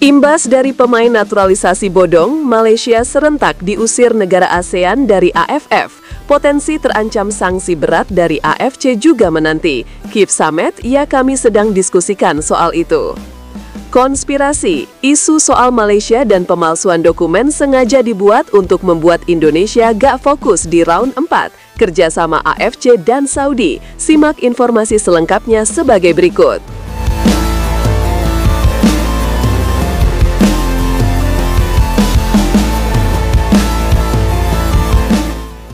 Imbas dari pemain naturalisasi bodong, Malaysia serentak diusir negara ASEAN dari AFF. Potensi terancam sanksi berat dari AFC juga menanti. Keep Samet, ya kami sedang diskusikan soal itu. Konspirasi, isu soal Malaysia dan pemalsuan dokumen sengaja dibuat untuk membuat Indonesia gak fokus di round 4, kerjasama AFC dan Saudi. Simak informasi selengkapnya sebagai berikut.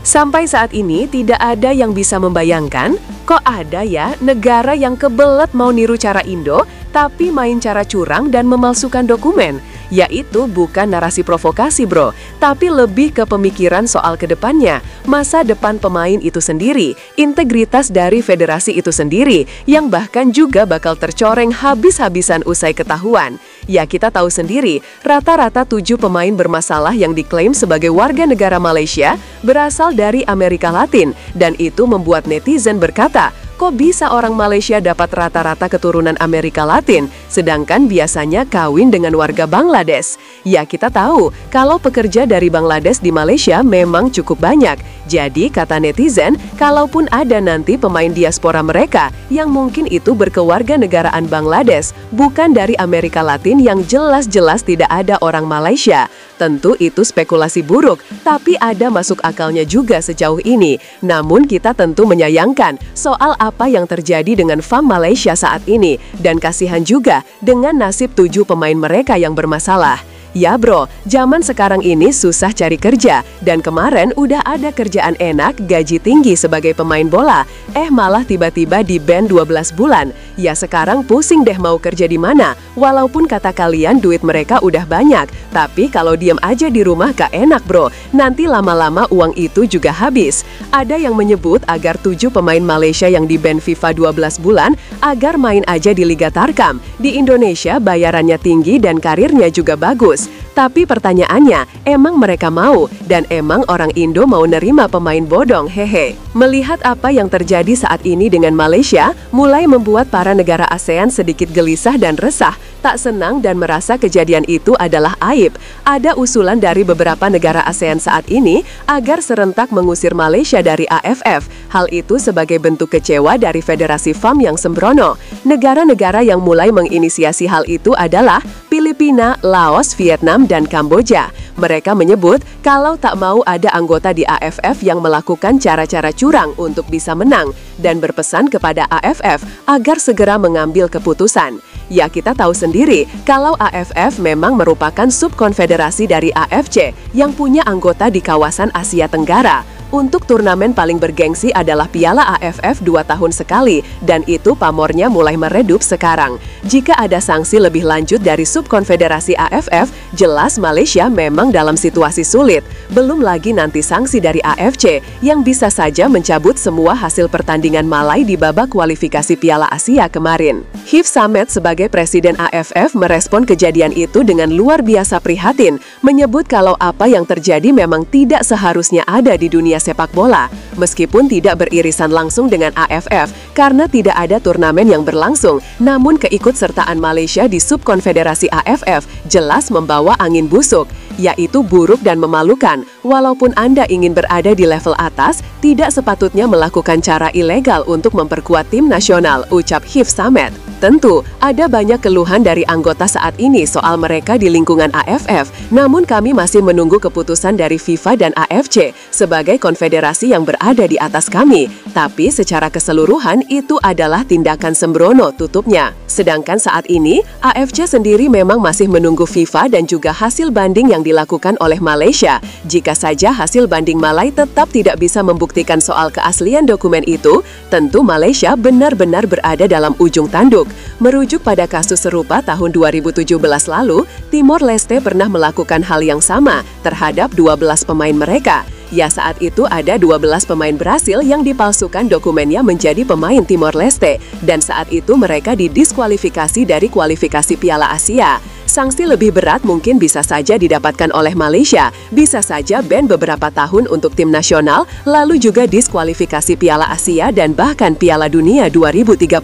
Sampai saat ini tidak ada yang bisa membayangkan, kok ada ya negara yang kebelet mau niru cara Indo, tapi main cara curang dan memalsukan dokumen. Yaitu bukan narasi provokasi bro, tapi lebih ke pemikiran soal kedepannya, masa depan pemain itu sendiri, integritas dari federasi itu sendiri, yang bahkan juga bakal tercoreng habis-habisan usai ketahuan. Ya kita tahu sendiri, rata-rata 7 pemain bermasalah yang diklaim sebagai warga negara Malaysia berasal dari Amerika Latin, dan itu membuat netizen berkata, kok bisa orang Malaysia dapat rata-rata keturunan Amerika Latin, sedangkan biasanya kawin dengan warga Bangladesh? Ya kita tahu, kalau pekerja dari Bangladesh di Malaysia memang cukup banyak. Jadi kata netizen, kalaupun ada nanti pemain diaspora mereka yang mungkin itu berkewarganegaraan Bangladesh, bukan dari Amerika Latin yang jelas-jelas tidak ada orang Malaysia. Tentu itu spekulasi buruk, tapi ada masuk akalnya juga sejauh ini. Namun kita tentu menyayangkan soal apa yang terjadi dengan FAM Malaysia saat ini, dan kasihan juga dengan nasib 7 pemain mereka yang bermasalah. Ya bro, zaman sekarang ini susah cari kerja, dan kemarin udah ada kerjaan enak, gaji tinggi sebagai pemain bola, malah tiba-tiba di-ban 12 bulan. Ya sekarang pusing deh mau kerja di mana, walaupun kata kalian duit mereka udah banyak, tapi kalau diem aja di rumah gak enak bro, nanti lama-lama uang itu juga habis. Ada yang menyebut agar 7 pemain Malaysia yang di-ban FIFA 12 bulan, agar main aja di Liga Tarkam. Di Indonesia bayarannya tinggi dan karirnya juga bagus. Tapi pertanyaannya, emang mereka mau? Dan emang orang Indo mau nerima pemain bodong? Hehe. Melihat apa yang terjadi saat ini dengan Malaysia, mulai membuat para negara ASEAN sedikit gelisah dan resah, tak senang dan merasa kejadian itu adalah aib. Ada usulan dari beberapa negara ASEAN saat ini agar serentak mengusir Malaysia dari AFF. Hal itu sebagai bentuk kecewa dari Federasi FAM yang sembrono. Negara-negara yang mulai menginisiasi hal itu adalah Filipina, Laos, Vietnam, dan Kamboja. Mereka menyebut kalau tak mau ada anggota di AFF yang melakukan cara-cara curang untuk bisa menang, dan berpesan kepada AFF agar segera mengambil keputusan. Ya kita tahu sendiri kalau AFF memang merupakan subkonfederasi dari AFC yang punya anggota di kawasan Asia Tenggara. Untuk turnamen paling bergengsi adalah Piala AFF 2 tahun sekali, dan itu pamornya mulai meredup sekarang. Jika ada sanksi lebih lanjut dari subkonfederasi AFF, jelas Malaysia memang dalam situasi sulit. Belum lagi nanti sanksi dari AFC yang bisa saja mencabut semua hasil pertandingan Malai di babak kualifikasi Piala Asia kemarin. Keep Samet sebagai presiden AFF merespon kejadian itu dengan luar biasa prihatin, menyebut kalau apa yang terjadi memang tidak seharusnya ada di dunia sepak bola, meskipun tidak beririsan langsung dengan AFF karena tidak ada turnamen yang berlangsung, namun keikutsertaan Malaysia di subkonfederasi AFF jelas membawa angin busuk, yaitu buruk dan memalukan. Walaupun Anda ingin berada di level atas, tidak sepatutnya melakukan cara ilegal untuk memperkuat tim nasional, ucap Keep Samet. Tentu, ada banyak keluhan dari anggota saat ini soal mereka di lingkungan AFF, namun kami masih menunggu keputusan dari FIFA dan AFC sebagai konfederasi yang berada di atas kami. Tapi secara keseluruhan itu adalah tindakan sembrono, tutupnya. Sedangkan saat ini, AFC sendiri memang masih menunggu FIFA dan juga hasil banding yang dilakukan oleh Malaysia. Jika saja hasil banding Malai tetap tidak bisa membuktikan soal keaslian dokumen itu, tentu Malaysia benar-benar berada dalam ujung tanduk. Merujuk pada kasus serupa tahun 2017 lalu, Timor Leste pernah melakukan hal yang sama terhadap 12 pemain mereka. Ya saat itu ada 12 pemain Brasil yang dipalsukan dokumennya menjadi pemain Timor Leste, dan saat itu mereka didiskualifikasi dari kualifikasi Piala Asia. Sanksi lebih berat mungkin bisa saja didapatkan oleh Malaysia, bisa saja ban beberapa tahun untuk tim nasional, lalu juga diskualifikasi Piala Asia dan bahkan Piala Dunia 2030.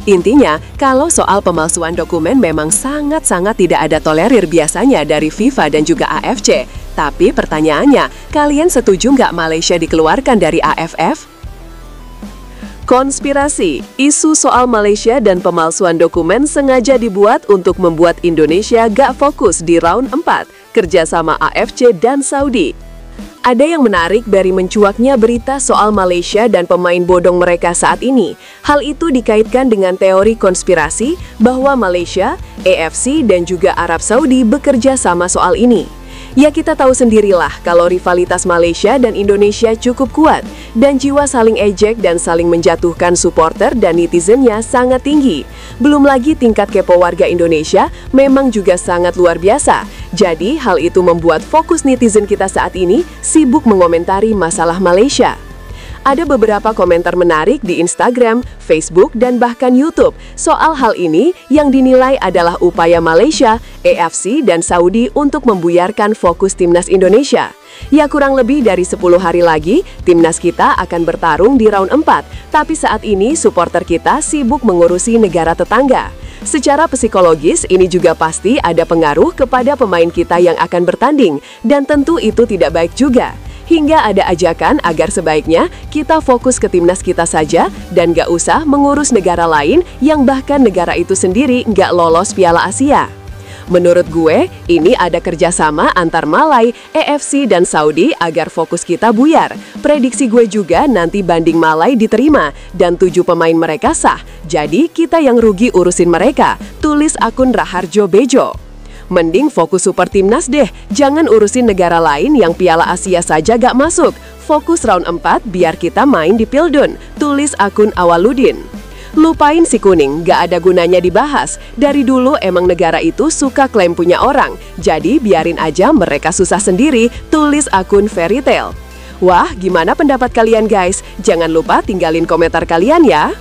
Intinya, kalau soal pemalsuan dokumen memang sangat-sangat tidak ada tolerir biasanya dari FIFA dan juga AFC. Tapi pertanyaannya, kalian setuju nggak Malaysia dikeluarkan dari AFF? Konspirasi, isu soal Malaysia dan pemalsuan dokumen sengaja dibuat untuk membuat Indonesia gak fokus di round 4, kerjasama AFC dan Saudi. Ada yang menarik dari mencuaknya berita soal Malaysia dan pemain bodong mereka saat ini. Hal itu dikaitkan dengan teori konspirasi bahwa Malaysia, AFC, dan juga Arab Saudi bekerja sama soal ini. Ya kita tahu sendirilah kalau rivalitas Malaysia dan Indonesia cukup kuat dan jiwa saling ejek dan saling menjatuhkan supporter dan netizennya sangat tinggi. Belum lagi tingkat kepo warga Indonesia memang juga sangat luar biasa. Jadi hal itu membuat fokus netizen kita saat ini sibuk mengomentari masalah Malaysia. Ada beberapa komentar menarik di Instagram, Facebook, dan bahkan YouTube soal hal ini yang dinilai adalah upaya Malaysia, AFC, dan Saudi untuk membuyarkan fokus timnas Indonesia. Ya kurang lebih dari 10 hari lagi, timnas kita akan bertarung di round 4, tapi saat ini supporter kita sibuk mengurusi negara tetangga. Secara psikologis, ini juga pasti ada pengaruh kepada pemain kita yang akan bertanding, dan tentu itu tidak baik juga. Hingga ada ajakan agar sebaiknya kita fokus ke timnas kita saja dan gak usah mengurus negara lain yang bahkan negara itu sendiri gak lolos Piala Asia. Menurut gue, ini ada kerjasama antar Malai, AFC, dan Saudi agar fokus kita buyar. Prediksi gue juga nanti banding Malai diterima dan 7 pemain mereka sah. Jadi kita yang rugi urusin mereka, tulis akun Raharjo Bejo. Mending fokus super timnas deh, jangan urusin negara lain yang Piala Asia saja gak masuk. Fokus round 4 biar kita main di Pildun, tulis akun Awaludin. Lupain si kuning, gak ada gunanya dibahas. Dari dulu emang negara itu suka klaim punya orang, jadi biarin aja mereka susah sendiri, tulis akun Fairytale. Wah, gimana pendapat kalian guys? Jangan lupa tinggalin komentar kalian ya.